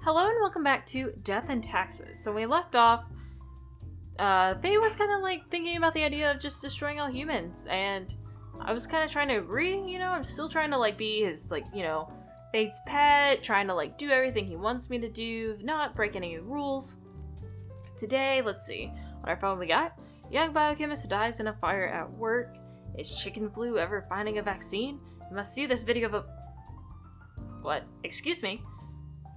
Hello and welcome back to Death and Taxes. So when we left off, Faye was kind of like thinking about the idea of just destroying all humans, and I was kind of trying to agree, I'm still trying to like be his Faye's pet, trying to like do everything he wants me to do, not break any rules. Today, let's see, on our phone we got, young biochemist dies in a fire at work. Is chicken flu ever finding a vaccine? You must see this video of a... What? Excuse me?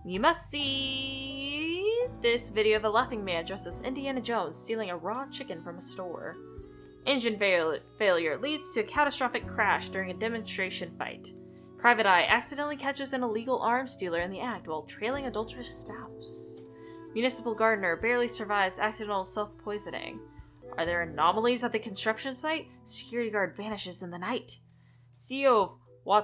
You must see this video of a laughing man dressed as Indiana Jones stealing a raw chicken from a store. Engine failure leads to a catastrophic crash during a demonstration fight. Private Eye accidentally catches an illegal arms dealer in the act while trailing adulterous spouse. Municipal gardener barely survives accidental self-poisoning. Are there anomalies at the construction site? Security guard vanishes in the night. CEO of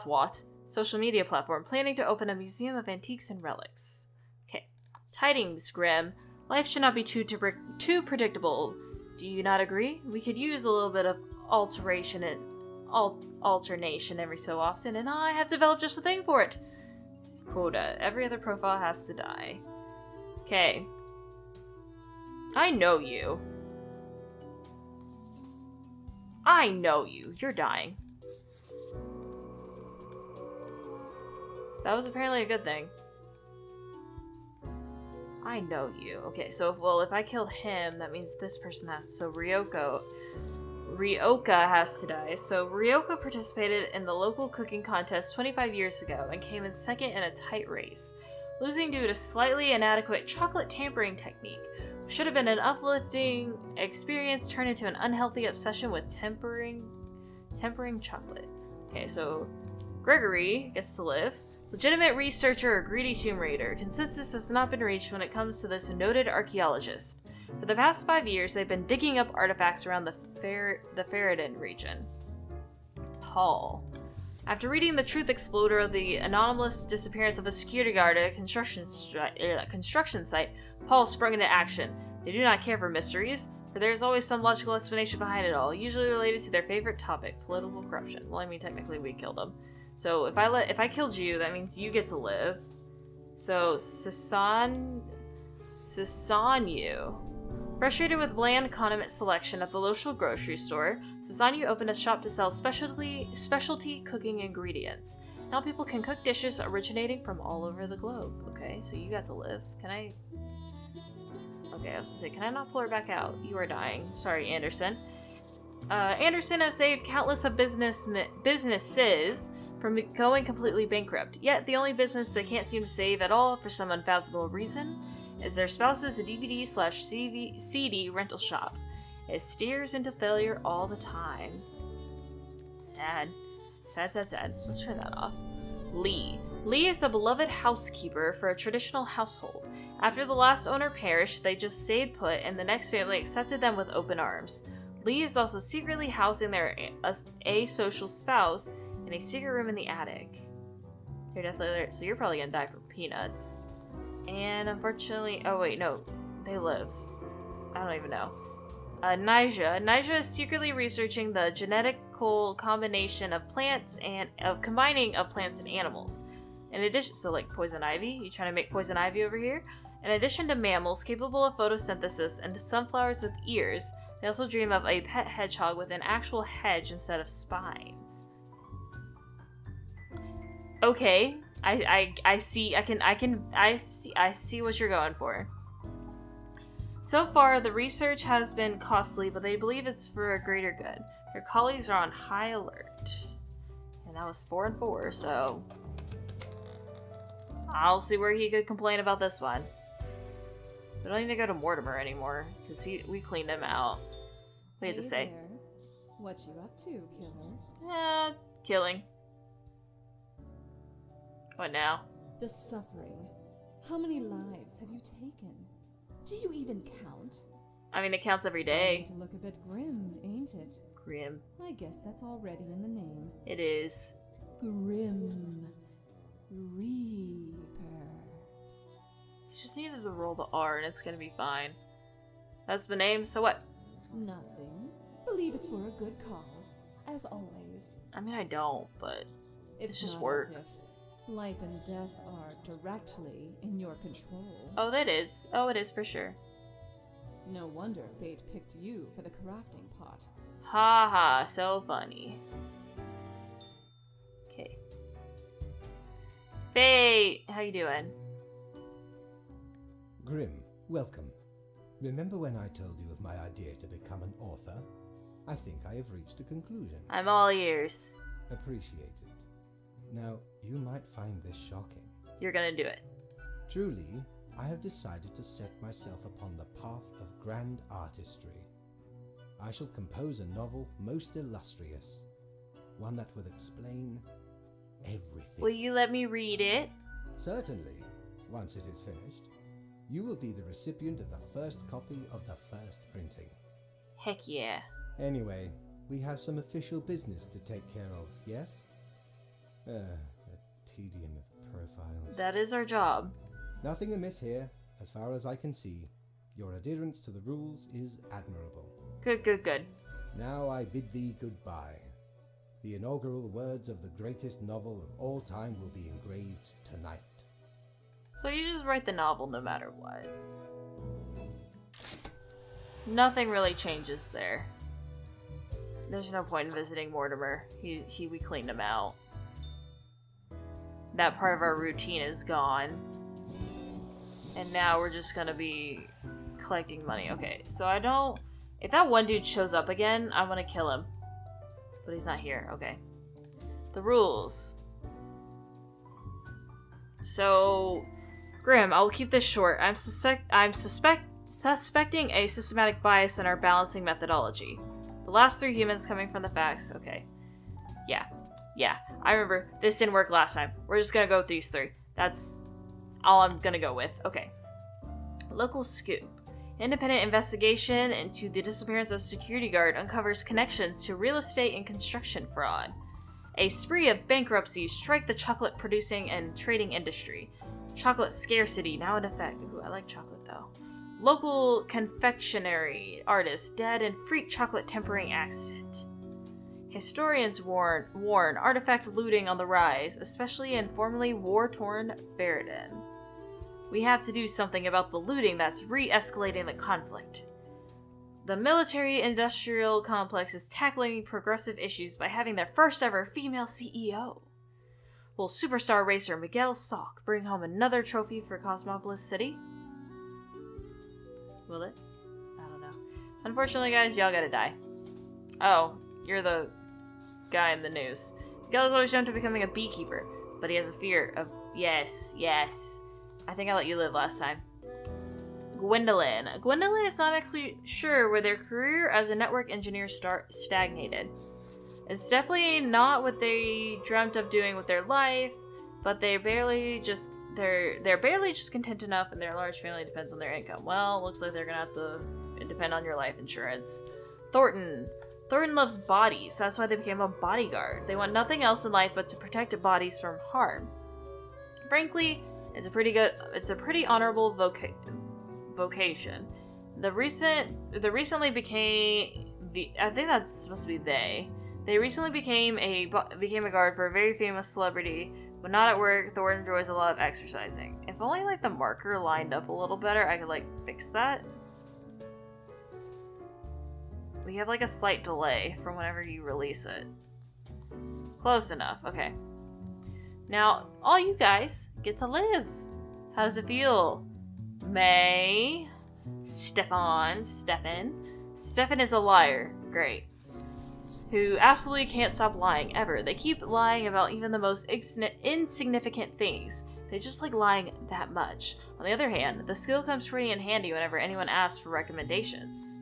What, social media platform, planning to open a museum of antiques and relics. Okay. Tidings, Grim. Life should not be too predictable. Do you not agree? We could use a little bit of alternation every so often, and I have developed just a thing for it. Quota. Every other profile has to die. Okay. I know you. I know you. You're dying. That was apparently a good thing. I know you. Okay, so, if I killed him, that means this person has... So, Ryoka has to die. So, Ryoka participated in the local cooking contest 25 years ago and came in second in a tight race, losing due to slightly inadequate chocolate tampering technique. Should have been an uplifting experience turned into an unhealthy obsession with tempering chocolate. Okay, so Gregory gets to live. Legitimate researcher or greedy tomb raider. Consensus has not been reached when it comes to this noted archaeologist. For the past 5 years, they've been digging up artifacts around the Ferrodin region. Paul. After reading the Truth Exploder of the anomalous disappearance of a security guard at a construction site, Paul sprung into action. They do not care for mysteries, for there is always some logical explanation behind it all, usually related to their favorite topic, political corruption. Well, I mean, technically we killed him. So if I killed you, that means you get to live. So Sasanyu. Frustrated with bland condiment selection at the local grocery store, Sasanyu opened a shop to sell specialty cooking ingredients. Now people can cook dishes originating from all over the globe. Okay, so you got to live. Can I... Okay, I was gonna say, can I not pull her back out? You are dying. Sorry, Anderson. Anderson has saved countless of businesses from going completely bankrupt. Yet, the only business they can't seem to save at all, for some unfathomable reason, is their spouse's DVD/CD rental shop. It steers into failure all the time. Sad. Sad. Let's turn that off. Lee. Lee is a beloved housekeeper for a traditional household. After the last owner perished, they just stayed put, and the next family accepted them with open arms. Lee is also secretly housing their asocial spouse in a secret room in the attic. You're deathly alert, so you're probably gonna die from peanuts. And unfortunately, oh wait, no, they live. I don't even know. Nyjah is secretly researching the genetical combination of plants and combining of plants and animals. In addition, so like poison ivy, you trying to make poison ivy over here? In addition to mammals capable of photosynthesis and sunflowers with ears, they also dream of a pet hedgehog with an actual hedge instead of spines. Okay, I see what you're going for. So far, the research has been costly, but they believe it's for a greater good. Their colleagues are on high alert. And that was 4 and 4, so I'll see where he could complain about this one. We don't need to go to Mortimer anymore, because we cleaned him out. We had to say. There. What you up to, killer? Killing. What now? The suffering. How many lives have you taken? Do you even count? I mean, it counts every day. Starting to look a bit grim, ain't it? Grim. I guess that's already in the name. It is. Grim Reaper. You just needed to roll the R and it's gonna be fine. That's the name, so what? Nothing. Believe it's for a good cause, as always. I mean, I don't, but it's just not work. as if Life and death are directly in your control. Oh, that is. Oh, it is for sure. No wonder fate picked you for the crafting pot. Ha ha, so funny. Okay. Faye, how you doing? Grim, welcome. Remember when I told you of my idea to become an author? I think I have reached a conclusion. I'm all ears. Appreciate it. Now, you might find this shocking. You're gonna do it. Truly, I have decided to set myself upon the path of grand artistry. I shall compose a novel most illustrious, one that will explain everything. Will you let me read it? Certainly, once it is finished. You will be the recipient of the first copy of the first printing. Heck yeah. Anyway, we have some official business to take care of, yes? A tedium of profiles. That is our job. Nothing amiss here, as far as I can see. Your adherence to the rules is admirable. Good, good, good. Now I bid thee goodbye. The inaugural words of the greatest novel of all time will be engraved tonight. So you just write the novel no matter what. Nothing really changes there. There's no point in visiting Mortimer. We cleaned him out. That part of our routine is gone. And now we're just gonna be collecting money. Okay, so I don't... If that one dude shows up again, I want to kill him. But he's not here. Okay. The rules. So... Grim, I'll keep this short. I'm suspecting a systematic bias in our balancing methodology. The last 3 humans coming from the facts. Okay. Yeah. I remember. This didn't work last time. We're just gonna go with these 3. That's all I'm gonna go with. Okay. Local scoop. Independent investigation into the disappearance of a security guard uncovers connections to real estate and construction fraud. A spree of bankruptcies strike the chocolate producing and trading industry. Chocolate scarcity now in effect. Ooh, I like chocolate though. Local confectionery artist dead in freak chocolate tempering accident. Historians warn artifact looting on the rise, especially in formerly war-torn Ferrodin. We have to do something about the looting that's re-escalating the conflict. The military-industrial complex is tackling progressive issues by having their first ever female CEO. Will superstar racer Miguel Salk bring home another trophy for Cosmopolis City? Will it? I don't know. Unfortunately, guys, y'all gotta die. Oh, you're the guy in the news. Miguel is always shown to becoming a beekeeper, but he has a fear of... Yes. I think I let you live last time. Gwendolyn. Gwendolyn is not actually sure where their career as a network engineer stagnated. It's definitely not what they dreamt of doing with their life, but they're barely just content enough, and their large family depends on their income. Well, looks like they're gonna have to depend on your life insurance. Thornton loves bodies. That's why they became a bodyguard. They want nothing else in life but to protect bodies from harm. Frankly, it's a pretty honorable vocation. They recently became a guard for a very famous celebrity. When not at work, Thornton enjoys a lot of exercising. If only like the marker lined up a little better, I could like fix that. We have like a slight delay from whenever you release it. Close enough, okay. Now, all you guys get to live. How does it feel? May, Stefan is a liar. Great. Who absolutely can't stop lying ever. They keep lying about even the most insignificant things. They just like lying that much. On the other hand, the skill comes pretty in handy whenever anyone asks for recommendations.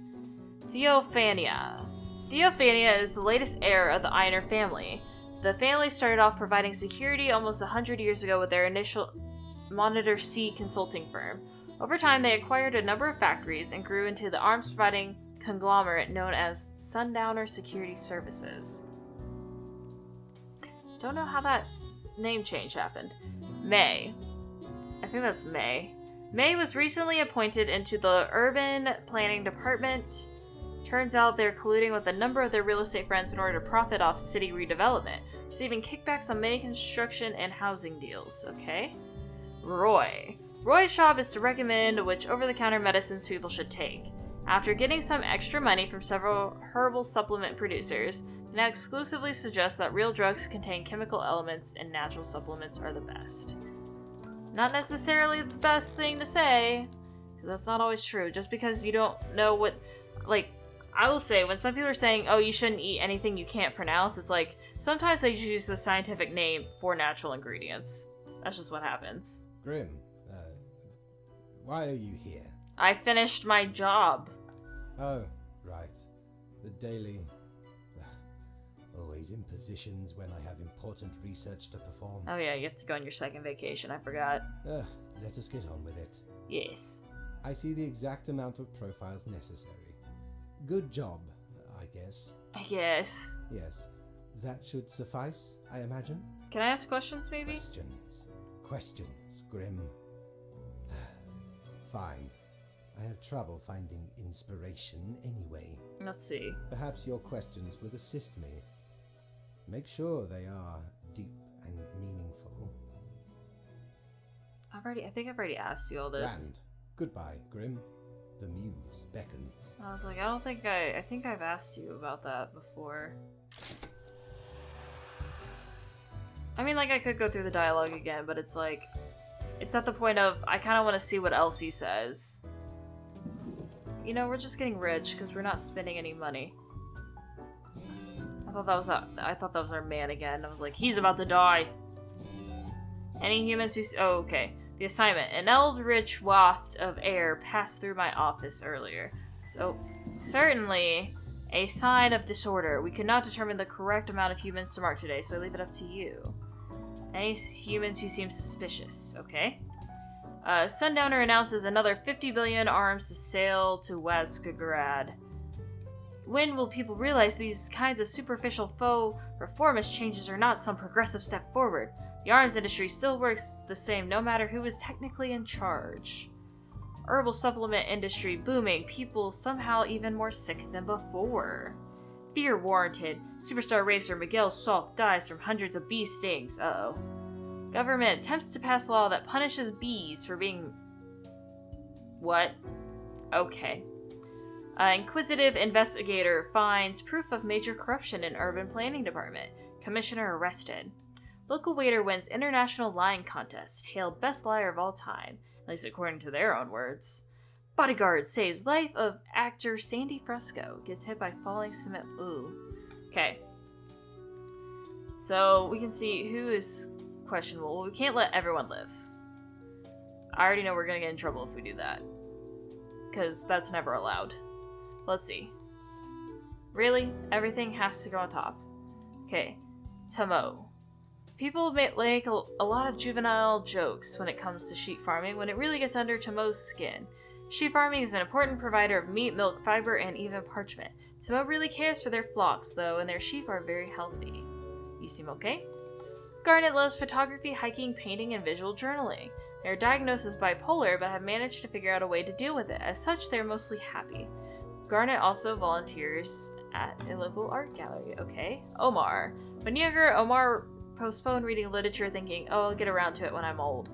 Theophania is the latest heir of the Einer family. The family started off providing security almost 100 years ago with their initial Monitor C consulting firm. Over time, they acquired a number of factories and grew into the arms-providing conglomerate known as Sundowner Security Services. Don't know how that name change happened. May. I think that's May. May was recently appointed into the Urban Planning Department. Turns out they're colluding with a number of their real estate friends in order to profit off city redevelopment, receiving kickbacks on many construction and housing deals. Okay. Roy. Roy's job is to recommend which over-the-counter medicines people should take. After getting some extra money from several herbal supplement producers, he now exclusively suggests that real drugs contain chemical elements and natural supplements are the best. Not necessarily the best thing to say, because that's not always true. Just because you don't know what, like, I will say, when some people are saying, oh, you shouldn't eat anything you can't pronounce, it's like, sometimes they just use the scientific name for natural ingredients. That's just what happens. Grim, why are you here? I finished my job. Oh, right. The daily... always in positions when I have important research to perform. Oh yeah, you have to go on your second vacation, I forgot. Let us get on with it. Yes. I see the exact amount of profiles necessary. Good job, I guess. I guess. Yes. That should suffice, I imagine? Can I ask questions, maybe? Questions, Grim. Fine. I have trouble finding inspiration anyway. Let's see. Perhaps your questions will assist me. Make sure they are deep and meaningful. I think I've already asked you all this. Grand. Goodbye, Grim. The muse beckons. I was like, I think I've asked you about that before. I mean, like, I could go through the dialogue again, but it's like, it's at the point of, I kind of want to see what else he says. You know, we're just getting rich because we're not spending any money. I thought that was our man again. I was like, he's about to die. Any humans who... Oh, okay. The assignment. An eldritch waft of air passed through my office earlier. So, certainly a sign of disorder. We could not determine the correct amount of humans to mark today, so I leave it up to you. Any humans who seem suspicious. Okay. Sundowner announces another 50 billion arms to sail to Wazkagrad. When will people realize these kinds of superficial faux reformist changes are not some progressive step forward? The arms industry still works the same no matter who is technically in charge. Herbal supplement industry booming, people somehow even more sick than before. Fear warranted. Superstar racer Miguel Salk dies from hundreds of bee stings. Uh-oh. Government attempts to pass law that punishes bees for being... What? Okay. Inquisitive investigator finds proof of major corruption in urban planning department. Commissioner arrested. Local waiter wins international lying contest, hailed best liar of all time, at least according to their own words. Bodyguard saves life of actor Sandy Fresco, gets hit by falling cement. Ooh. Okay. So we can see who is questionable. Well, we can't let everyone live. I already know we're gonna get in trouble if we do that, because that's never allowed. Let's see. Really? Everything has to go on top. Okay. Tomo. People make a lot of juvenile jokes when it comes to sheep farming when it really gets under Tomo's skin. Sheep farming is an important provider of meat, milk, fiber, and even parchment. Tomo really cares for their flocks, though, and their sheep are very healthy. You seem okay? Garnet loves photography, hiking, painting, and visual journaling. They are diagnosed as bipolar, but have managed to figure out a way to deal with it. As such, they are mostly happy. Garnet also volunteers at a local art gallery. Okay. Omar. When younger, Omar postponed reading literature, thinking, oh, I'll get around to it when I'm old.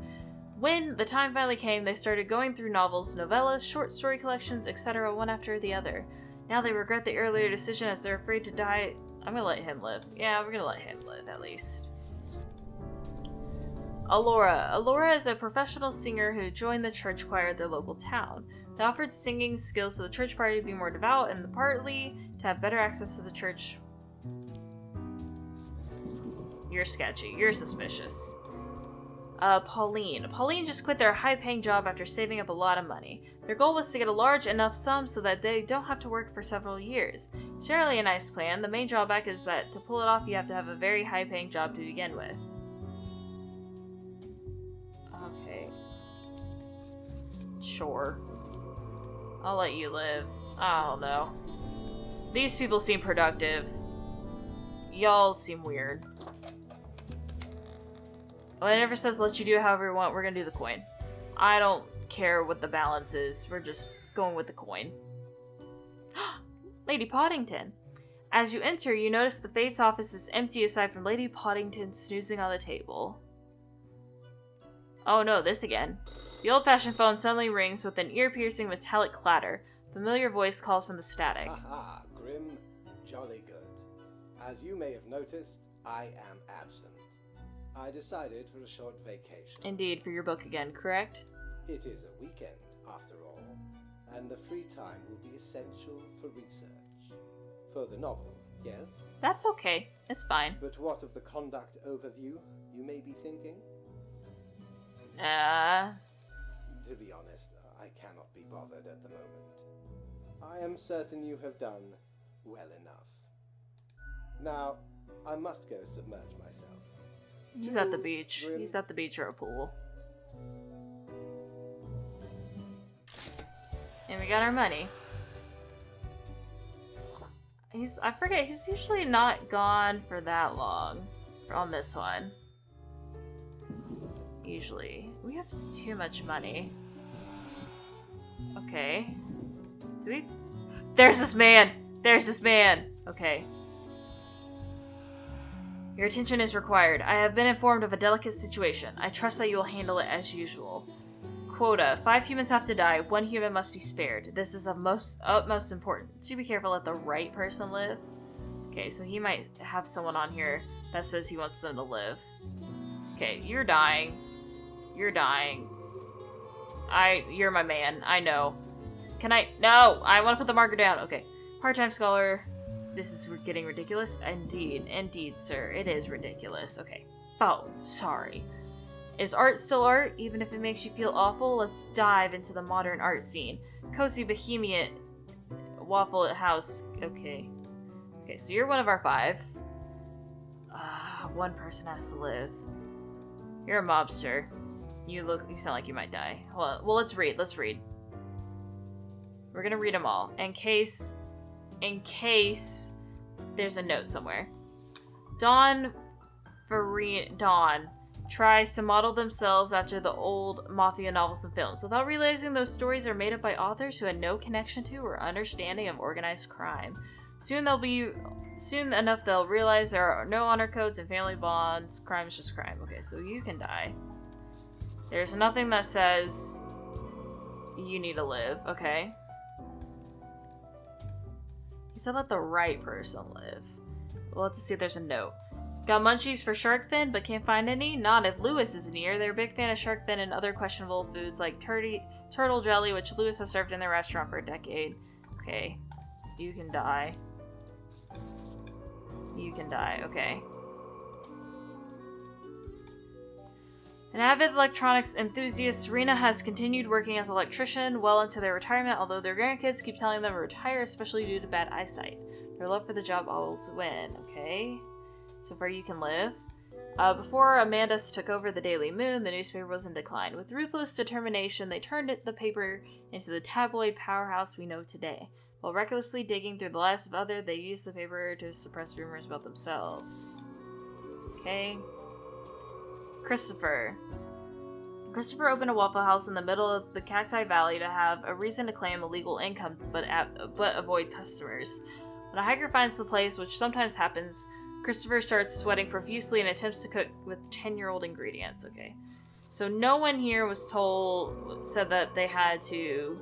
When the time finally came, they started going through novels, novellas, short story collections, etc., one after the other. Now they regret the earlier decision as they're afraid to die. I'm gonna let him live. Yeah, we're gonna let him live, at least. Alora. Alora is a professional singer who joined the church choir at their local town. They offered singing skills to the church party to be more devout and partly to have better access to the church. You're sketchy. You're suspicious. Pauline. Pauline just quit their high-paying job after saving up a lot of money. Their goal was to get a large enough sum so that they don't have to work for several years. It's generally a nice plan. The main drawback is that to pull it off, you have to have a very high-paying job to begin with. Okay. Sure. I'll let you live. I don't know. These people seem productive. Y'all seem weird. Well, it never says let you do it however you want. We're gonna do the coin. I don't care what the balance is. We're just going with the coin. Lady Poddington. As you enter, you notice the Fate's office is empty aside from Lady Poddington snoozing on the table. Oh no, this again. The old-fashioned phone suddenly rings with an ear-piercing metallic clatter. A familiar voice calls from the static. Haha, Grim, jolly good. As you may have noticed, I am absent. I decided for a short vacation. Indeed, for your book again, correct? It is a weekend, after all, and the free time will be essential for research. For the novel, yes? That's okay. It's fine. But what of the conduct overview, you may be thinking? To be honest, I cannot be bothered at the moment. I am certain you have done well enough. Now, I must go submerge myself. He's at the beach. He's at the beach or a pool. And we got our money. I forget, he's usually not gone for that long on this one. Usually. We have too much money. Okay. Do we... There's this man! There's this man! Okay. Your attention is required. I have been informed of a delicate situation. I trust that you will handle it as usual. Quota. 5 humans have to die. 1 human must be spared. This is of utmost importance. So be careful, let the right person live. Okay, so he might have someone on here that says he wants them to live. Okay, you're dying. You're dying. You're my man. I know. Can I? No! I want to put the marker down. Okay. Part-time scholar. This is getting ridiculous. Indeed, sir. It is ridiculous. Okay. Oh, sorry. Is art still art, even if it makes you feel awful? Let's dive into the modern art scene. Cozy Bohemian Waffle House. Okay. Okay, so you're one of our 5. 1 person has to live. You're a mobster. You sound like you might die. Hold on. Well, let's read. We're gonna read them all. In case there's a note somewhere. Dawn tries to model themselves after the old mafia novels and films, without realizing those stories are made up by authors who had no connection to or understanding of organized crime. Soon enough they'll realize there are no honor codes and family bonds. Crime is just crime. Okay, so you can die. There's nothing that says you need to live. Okay. He said let the right person live. Well, let's see if there's a note. Got munchies for shark fin, but can't find any? Not if Lewis is near. They're a big fan of shark fin and other questionable foods like turtle jelly, which Lewis has served in their restaurant for a decade. Okay. You can die. You can die. Okay. An avid electronics enthusiast, Serena has continued working as an electrician well into their retirement, although their grandkids keep telling them to retire, especially due to bad eyesight. Their love for the job always win. Okay. So far you can live. Before Amanda's took over the Daily Moon, the newspaper was in decline. With ruthless determination, they turned the paper into the tabloid powerhouse we know today. While recklessly digging through the lives of others, they used the paper to suppress rumors about themselves. Okay. Christopher opened a Waffle House in the middle of the Cacti Valley to have a reason to claim illegal income, but avoid customers. When a hiker finds the place, which sometimes happens, Christopher starts sweating profusely and attempts to cook with 10-year-old ingredients. Okay. So no one here said that they had to...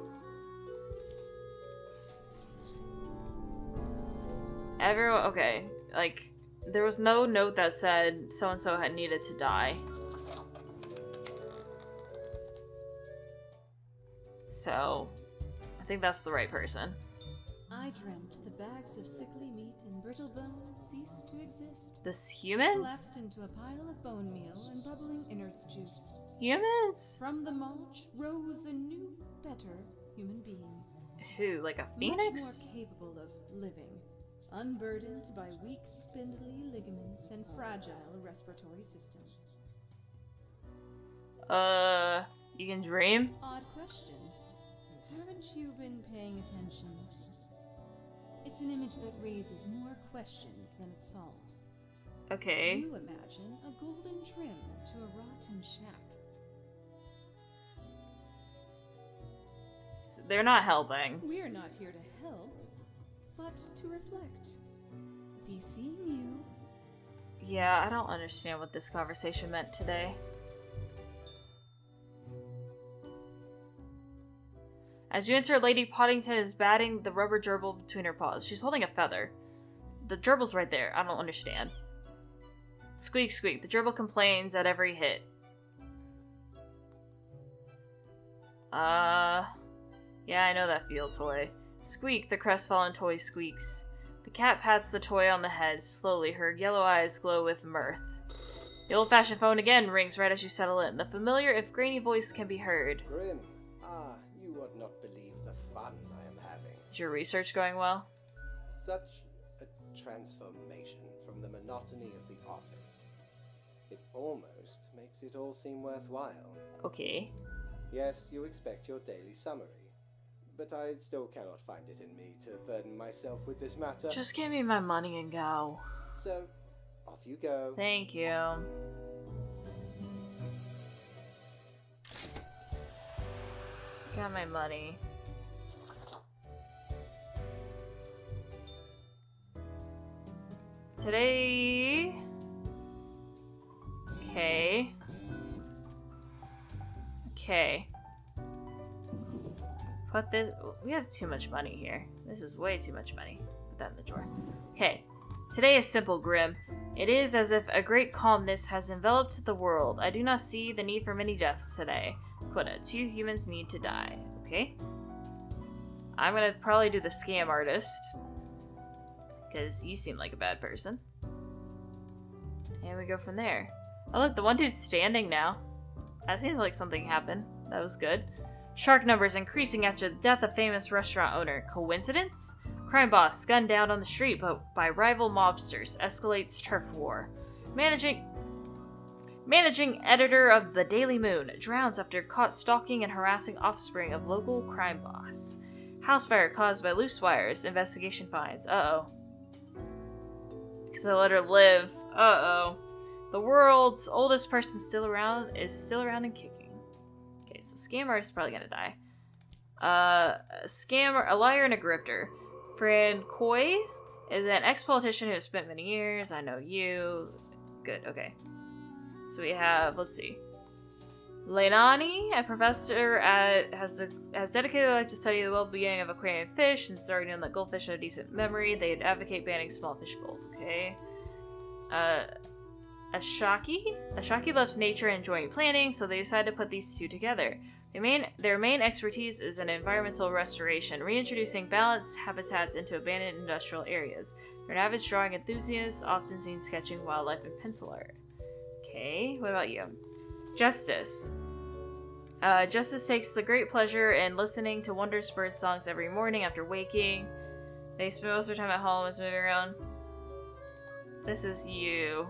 Everyone, okay. Like, there was no note that said so-and-so had needed to die. So, I think that's the right person. I dreamt the bags of sickly meat and brittle bone ceased to exist. The humans? Collapsed into a pile of bone meal and bubbling innards juice. Humans? From the mulch rose a new, better human being. Who, like a phoenix? Much more capable of living, unburdened by weak, spindly ligaments and fragile respiratory systems. You can dream? Odd question. Haven't you been paying attention? It's an image that raises more questions than it solves. Okay. You imagine a golden trim to a rotten shack. They're not helping. We're not here to help. but to reflect. Be seeing you. Yeah, I don't understand what this conversation meant today. As you enter, Lady Poddington is batting the rubber gerbil between her paws. She's holding a feather. The gerbil's right there. I don't understand. Squeak, squeak. The gerbil complains at every hit. Yeah, I know that feel, toy. Squeak, the crestfallen toy squeaks. The cat pats the toy on the head. Slowly, her yellow eyes glow with mirth. The old-fashioned phone again rings right as you settle in. The familiar, if grainy voice can be heard. Grim, you would not believe the fun I am having. Is your research going well? Such a transformation from the monotony of the office. It almost makes it all seem worthwhile. Okay. Yes, you expect your daily summary, but I still cannot find it in me to burden myself with this matter. Just give me my money and go. So, off you go. Thank you. Got my money. Today... Okay. Okay. Put this... We have too much money here. This is way too much money. Put that in the drawer. Okay. Today is simple, Grim. It is as if a great calmness has enveloped the world. I do not see the need for many deaths today. Quota, 2 humans need to die. Okay. I'm gonna probably do the scam artist. Because you seem like a bad person. And we go from there. Oh look, the one dude's standing now. That seems like something happened. That was good. Shark numbers increasing after the death of famous restaurant owner. Coincidence? Crime boss gunned down on the street but by rival mobsters. Escalates turf war. Managing editor of the Daily Moon drowns after caught stalking and harassing offspring of local crime boss. House fire caused by loose wires. Investigation finds. Uh-oh. Because I let her live. Uh-oh. The world's oldest person is still around and kicking. Okay, so scammer is probably gonna die. A liar and a grifter. Fran Coy is an ex-politician who has spent many years. I know you. Good, okay. So we have, let's see. Leilani, a professor has dedicated their life to study the well-being of aquarium fish, and it's already known that goldfish have a decent memory. They'd advocate banning small fish bowls, okay? Ashaki loves nature and enjoying planning, so they decided to put these two together. Their main expertise is in environmental restoration, reintroducing balanced habitats into abandoned industrial areas. They're an avid drawing enthusiast, often seen sketching wildlife and pencil art. Okay, what about you? Justice. Justice takes the great pleasure in listening to Wondrous Bird songs every morning after waking. They spend most of their time at home as moving around. This is you.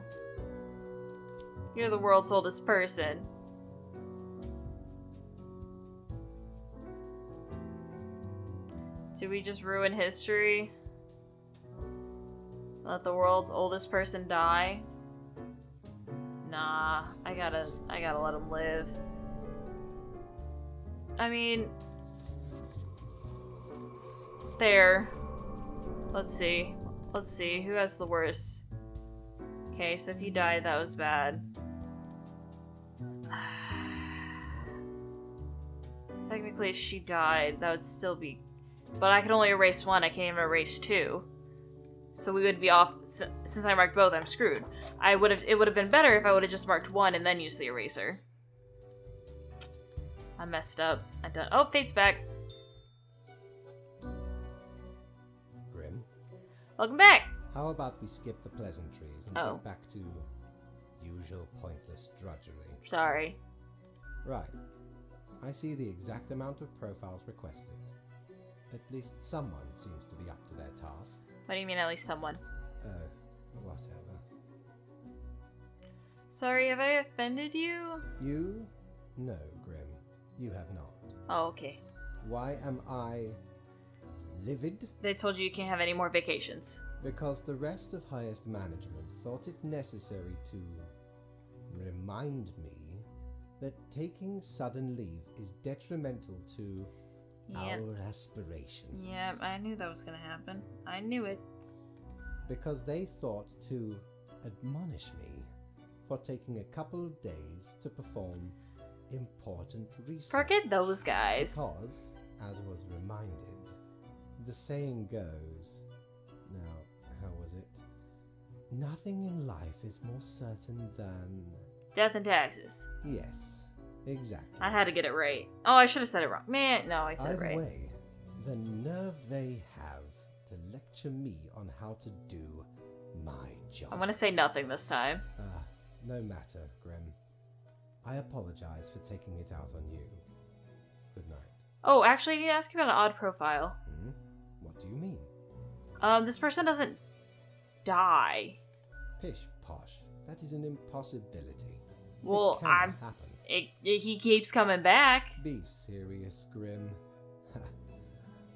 You're the world's oldest person. Did we just ruin history? Let the world's oldest person die? Nah, I gotta let him live. I mean... There. Let's see. Who has the worst? Okay, so if you died, that was bad. Technically, if she died, that would still be... But I can only erase one, I can't even erase 2. So we would be off... Since I marked both, I'm screwed. It would have been better if I would have just marked 1 and then used the eraser. I messed up. I done... Oh, Fate's back. Grim, Welcome back! how about we skip the pleasantries and Oh. get back to usual pointless drudgery? Sorry. Right. I see the exact amount of profiles requested. At least someone seems to be up to their task. What do you mean, at least someone? Whatever. Sorry, have I offended you? You? No, Grim. You have not. Oh, okay. Why am I livid? They told you you can't have any more vacations. Because the rest of highest management thought it necessary to remind me that taking sudden leave is detrimental to Yeah. our aspiration. Yeah, I knew that was gonna happen. I knew it. Because they thought to admonish me for taking a couple of days to perform important research. Forget those guys. Because, as was reminded, the saying goes, now, how was it? Nothing in life is more certain than... Death and taxes. Yes, exactly. I had to get it right. Oh, I should have said it wrong. Man, no, I said Either it right. way, the nerve they have to lecture me on how to do my job. I'm gonna say nothing this time. No matter, Grim. I apologize for taking it out on you. Good night. Oh, actually, I need to ask you about an odd profile. What do you mean? This person doesn't die. Pish posh. That is an impossibility. Well, it cannot happen. He keeps coming back. Be serious, Grim.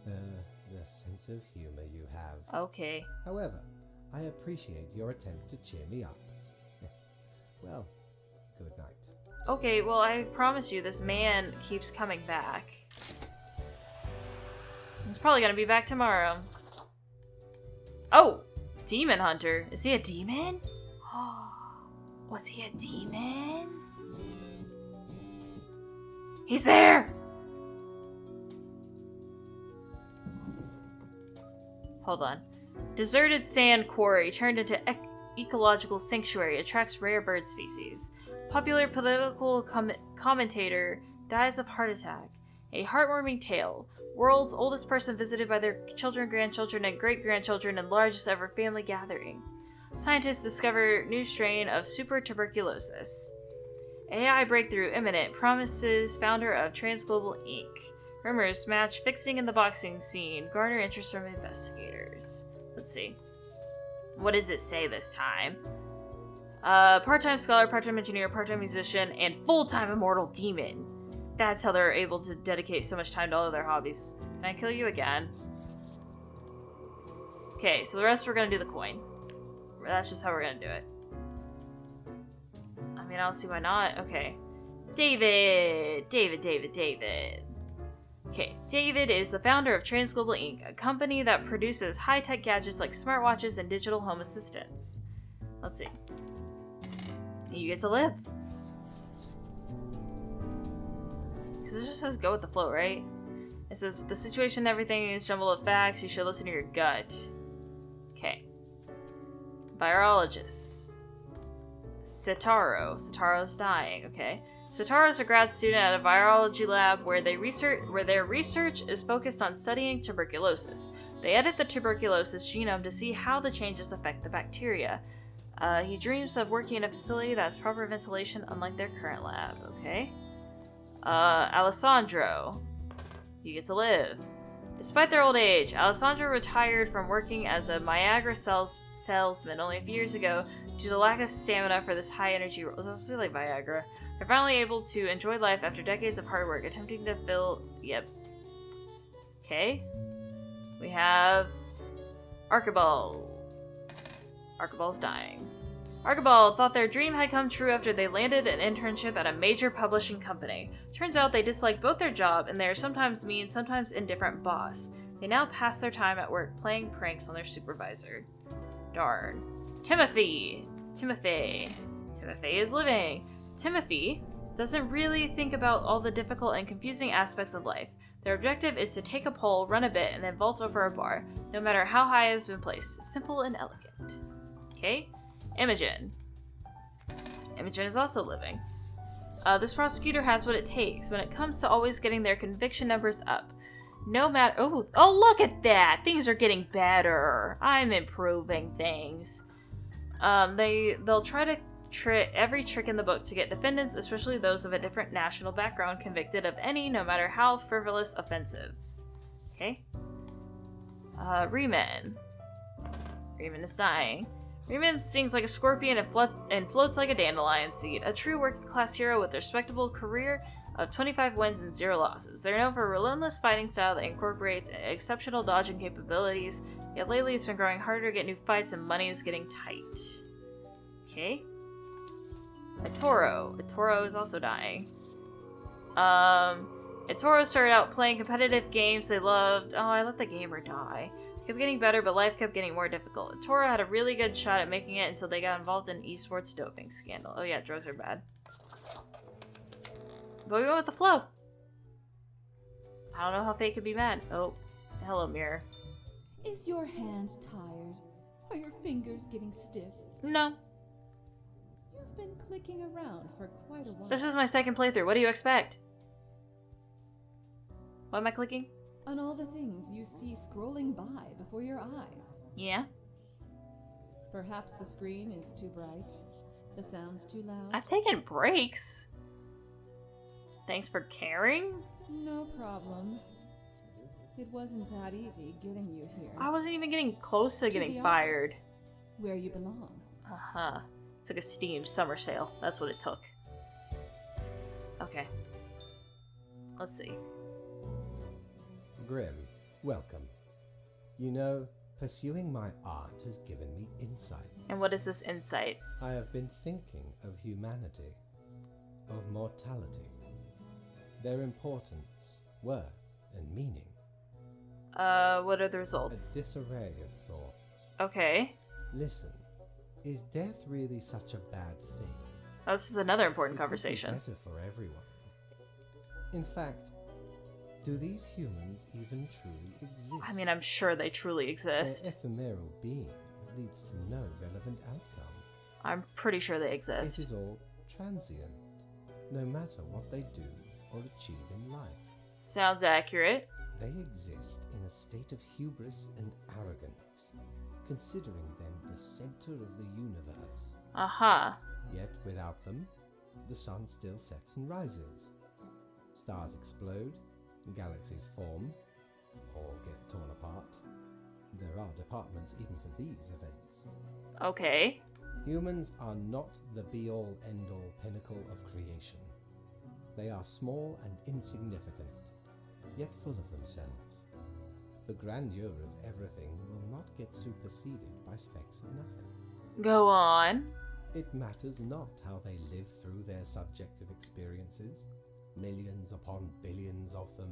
The sense of humor you have. Okay. However, I appreciate your attempt to cheer me up. Well, good night. Okay, well, I promise you, this man keeps coming back. He's probably gonna be back tomorrow. Oh! Demon Hunter. Is he a demon? Was he a demon? He's there! Hold on. Deserted sand quarry turned into ecological sanctuary attracts rare bird species. Popular political commentator dies of heart attack. A heartwarming tale. World's oldest person visited by their children, grandchildren, and great-grandchildren in largest ever family gathering. Scientists discover new strain of super tuberculosis. AI breakthrough imminent, promises founder of Transglobal Inc. Rumors match fixing in the boxing scene, garner interest from investigators. Let's see. What does it say this time? Part-time scholar, part-time engineer, part-time musician, and full-time immortal demon. That's how they're able to dedicate so much time to all of their hobbies. Can I kill you again? Okay, so the rest we're gonna do the coin. That's just how we're gonna do it. I mean, I don't see why not. Okay. David! Okay, David is the founder of Transglobal Inc., a company that produces high-tech gadgets like smartwatches and digital home assistants. Let's see. You get to live. Because it just says go with the flow, right? It says the situation and everything is jumble of facts, you should listen to your gut. Okay. Virologist. Sitaro's dying, okay. Sitaro's a grad student at a virology lab where their research is focused on studying tuberculosis. They edit the tuberculosis genome to see how the changes affect the bacteria. He dreams of working in a facility that has proper ventilation, unlike their current lab, okay? Alessandro. You get to live. Despite their old age, Alessandro retired from working as a Viagra salesman only a few years ago due to lack of stamina for this high-energy role. It's also like Viagra. They're finally able to enjoy life after decades of hard work, attempting to fill... Yep. Okay. We have... Archibald. Archibald's dying. Archibald thought their dream had come true after they landed an internship at a major publishing company. Turns out they dislike both their job and their sometimes mean, sometimes indifferent boss. They now pass their time at work playing pranks on their supervisor. Darn. Timothy is living. Timothy doesn't really think about all the difficult and confusing aspects of life. Their objective is to take a pole, run a bit, and then vault over a bar, no matter how high it has been placed. Simple and elegant. Okay? Imogen. Imogen is also living. This prosecutor has what it takes when it comes to always getting their conviction numbers up. No matter— oh, look at that! Things are getting better. I'm improving things. They'll try to every trick in the book to get defendants, especially those of a different national background, convicted of any, no matter how frivolous, offensives. Okay? Riemann. Riemann is dying. Riemann sings like a scorpion and floats like a dandelion seed. A true working-class hero with a respectable career of 25 wins and 0 losses. They're known for a relentless fighting style that incorporates exceptional dodging capabilities, yet lately it's been growing harder to get new fights and money is getting tight. Okay. Ettoro. Ettoro is also dying. Toro started out playing competitive games they loved. Oh, I let the gamer die. It kept getting better, but life kept getting more difficult. Toro had a really good shot at making it until they got involved in an esports doping scandal. Oh yeah, drugs are bad. But we went with the flow. I don't know how fate could be mad. Oh, hello, mirror. Is your hand tired? Are your fingers getting stiff? No. You've been clicking around for quite a while. This is my second playthrough. What do you expect? What am I clicking? On all the things you see scrolling by before your eyes. Yeah? Perhaps the screen is too bright, the sound's too loud. I've taken breaks. Thanks for caring? No problem. It wasn't that easy getting you here. I wasn't even getting close to the getting office, fired. Where you belong. Uh-huh. Took a steamed summer sale. That's what it took. Okay. Let's see. Grim, welcome. You know, pursuing my art has given me insight. And what is this insight? I have been thinking of humanity, of mortality, their importance, worth, and meaning. What are the A results? disarray of thoughts. Okay. Listen, is death really such a bad thing? Oh, this is another important It could be conversation. better for everyone. In fact, do these humans even truly exist? I mean, I'm sure they truly Their exist. ephemeral being leads to no relevant outcome. I'm pretty sure they It exist. is all transient, no matter what they do or achieve in life. Sounds accurate. They exist in a state of hubris and arrogance, considering them the center of the universe. Uh-huh. Yet without them, the sun still sets and rises. Stars explode, galaxies form, or get torn apart. There are departments even for these events. Okay. Humans are not the be-all, end-all pinnacle of creation. They are small and insignificant, yet full of themselves. The grandeur of everything will not get superseded by specks of nothing. Go on. It matters not how they live through their subjective experiences, millions upon billions of them,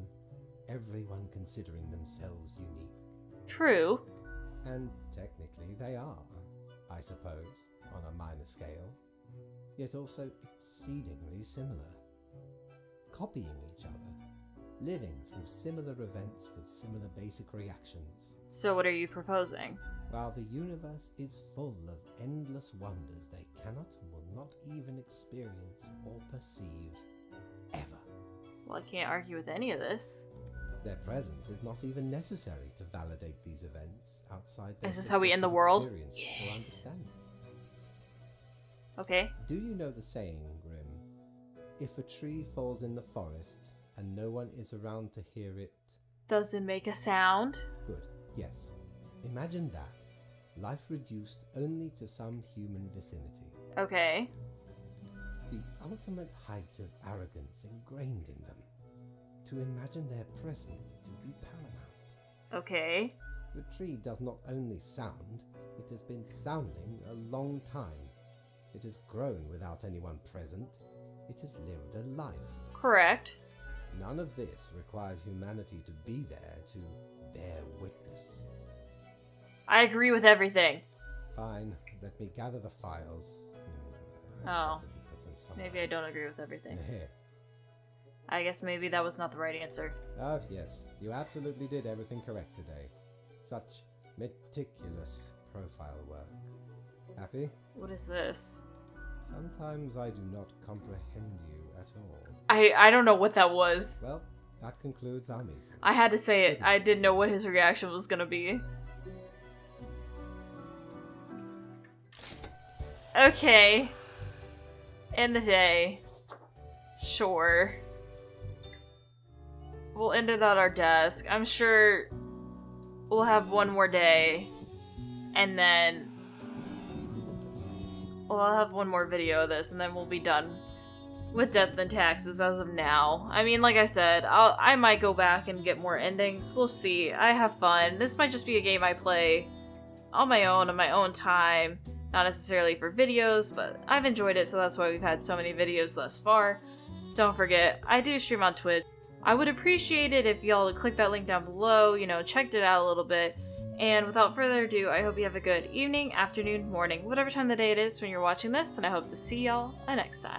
everyone considering themselves unique. True. And technically they are, I suppose, on a minor scale, yet also exceedingly similar. Copying each other, living through similar events with similar basic reactions. So what are you proposing? While the universe is full of endless wonders they cannot, will not even experience or perceive, ever. Well, I can't argue with any of this. Their presence is not even necessary to validate these events outside their Is this how we end the subjective world? experience or Yes. understanding. Okay. Do you know the saying, Grim? If a tree falls in the forest and no one is around to hear it, Does it make a sound? good, yes. Imagine that. Life reduced only to some human vicinity. Okay. The ultimate height of arrogance ingrained in them. To imagine their presence to be paramount. Okay. The tree does not only sound, it has been sounding a long time. It has grown without anyone present. It has lived a life. Correct. None of this requires humanity to be there to bear witness. I agree with everything. Fine, let me gather the files. Oh. Certainly put them somewhere. Maybe I don't agree with everything. Here. I guess maybe that was not the right answer. Oh, yes, you absolutely did everything correct today. Such meticulous profile work. Happy? What is this? Sometimes I do not comprehend you at all. I don't know what that was. Well, that concludes our meeting. I had to say it. I didn't know what his reaction was gonna be. Okay. End the day. Sure. We'll end it at our desk. I'm sure we'll have one more day. And then we'll have one more video of this, and then we'll be done with Death and Taxes as of now. I mean, like I said, I might go back and get more endings. We'll see. I have fun. This might just be a game I play on my own time. Not necessarily for videos, but I've enjoyed it, so that's why we've had so many videos thus far. Don't forget, I do stream on Twitch. I would appreciate it if y'all would click that link down below, checked it out a little bit. And without further ado, I hope you have a good evening, afternoon, morning, whatever time of the day it is when you're watching this, and I hope to see y'all next time.